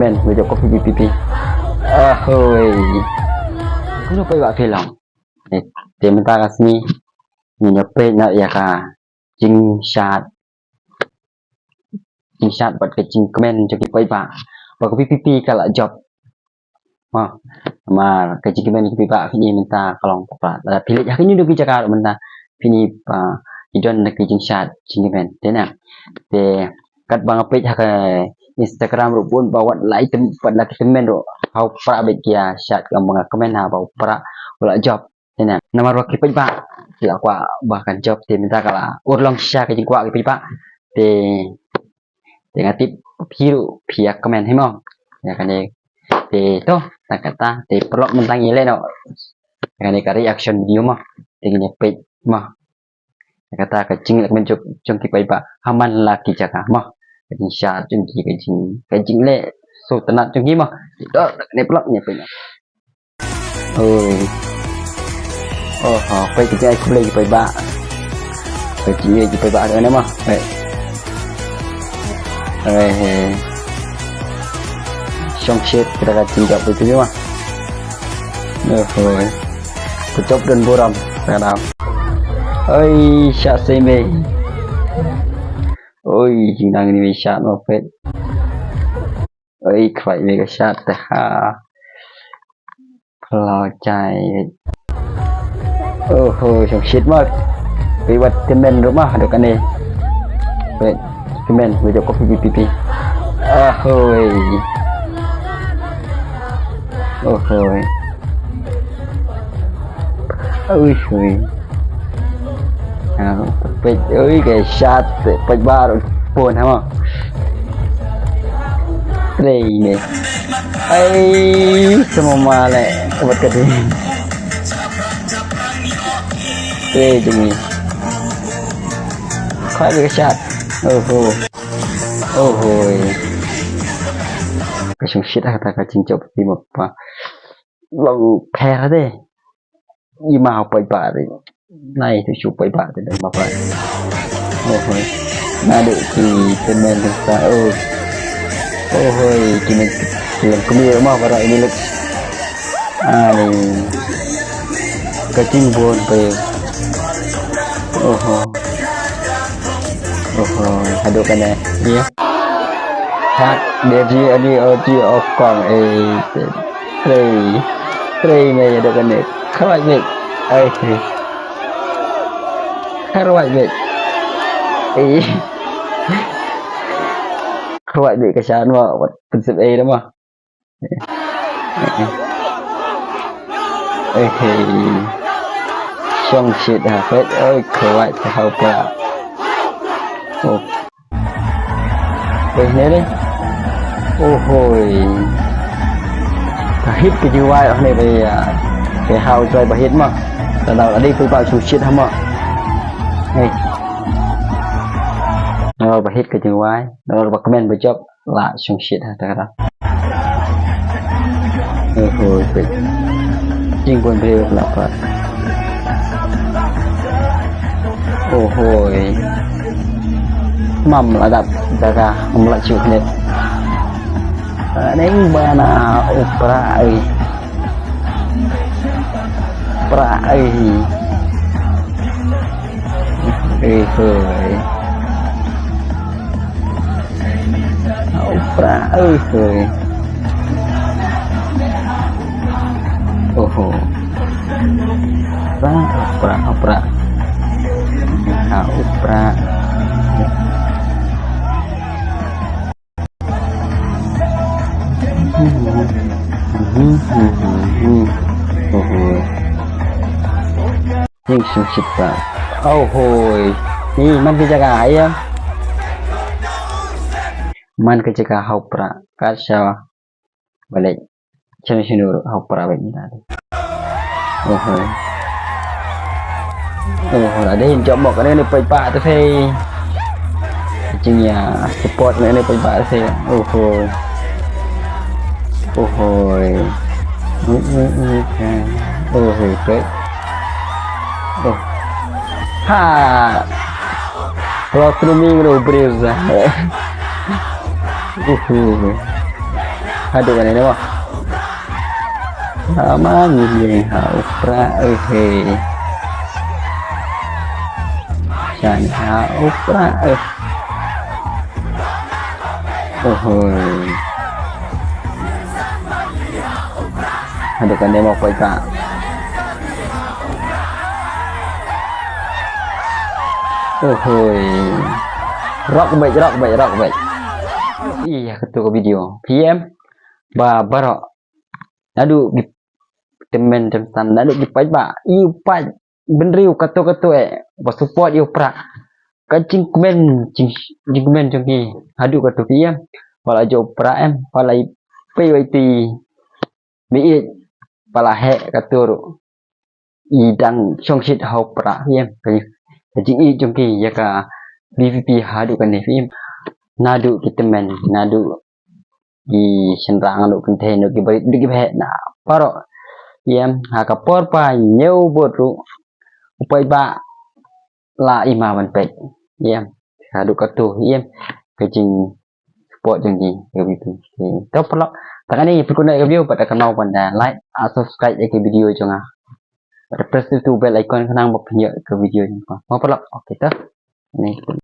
Ben, video ko pipi. Ahoy. Kuno pa iba film. Tementa kasmi. Nyope na ya ka. Jing shot. Jing shot buat ke jing komen cho ki pa iba. Ba ko pipi kala job. Mà cái chính bên cái bạn khi nhìn mình ta còn bạn là phi lệ cái như được cái chaka mình ta phi ni chỉ đơn là cái chính xác chính bên thế nào để cắt bằng page cái Instagram rồi pun bawa lại tem pada temen rồi hau para bet kia chat yang mga comment ha bawa para wala job thế nào nama roki page bạn thì là quả bahkan job thì mình ta kala urlong share cái chính quả cái page bạn để ngatip pihak comment hay không ya kan thì to kata thì perlu mentang ile no dengan cái reaction video mah dengan page mah kata kecing lek mencuk chung ki pai ba haman laki jaka mah kecing sha chung ki kecing le so tenat chung ki mah đó này blog nya pe ôi oh pai ki ai play ki pai ba kecing ki pai ba nữa mah xong shit kita akan tinggal begitu mah rồi tôi chốt đơn vô đồng ra nào ơi xạ xe mê ôi chúng đang đi xạ nó phết ơi phải về cái xạ ta lo chạy thôi xong shit mất bị bật thêm men đúng không được cái này vậy thêm men video có pipi thôi rồi ôi trời ơi cái chat page ba rồi buồn hả mà đây này ấy semua lại buat cái gì đây chúng khỏi cái chat rồi cái chúng shit kata kacing coba di apa lalu pair deh imau pai ba deh này thì chụp pai ba thì đây mà phải ôi na được thì temen kita ôi thì mình làm cái gì mà vào ini lek này kacing buồn về aduh cái này dia dia ini oji of kong three này được cái này khơi vậy ai khơi vậy khơi vậy cái sao mà phần sự ấy đúng không xong shit hả phết ơi khơi vậy thì hậu quả đây đấy ôi hít cái chiêu ở này về cái hào trời và hít mà lần đầu đã đi với bao nhiêu shit không ạ này rồi và hít cái chiêu rồi và comment với job là xong shit hả ta ôi chính quân theo là phải ôi mầm là đập ra không lại chịu hết đánh bana pra ơi pra ơi cười pra nhưng sung sip ba hồi ni man ke jaga ayam man ke jaga hopra kasha balik channel sini hopra vậy tadi ada yang coba cái này phải bạ tôi thấy chừng nhà support này phải bạ tôi great ha pro streaming do brisa Aduh kan ini wah. Lama ni opera Chan opera Aduh kan dia mau quay cả. Rock vậy. Iya ketua video. PM ba barok. Nadu di temen teman nadu di ba. Iu pa benriu ketua ba support iu pra. Kacing komen jongki. Hadu ketua PM. Pala jo pra em pala PYT. Bi pala he ketua idang songsit hau pra PM. Kacing i jongki ya ka BVP hadu kan ni PM. Nadu kita men nadu di senrang nadu container di bari di he na paro yem ha ka por pa nyeu botu upai ba la ima man pe yem hadu ka tu yem kejing support jeng di gitu to pala takani pikuna review pada kanal pada like subscribe ke video jonga pada press tu bell icon kanang bapnya ke video ni ma pala okey ta ni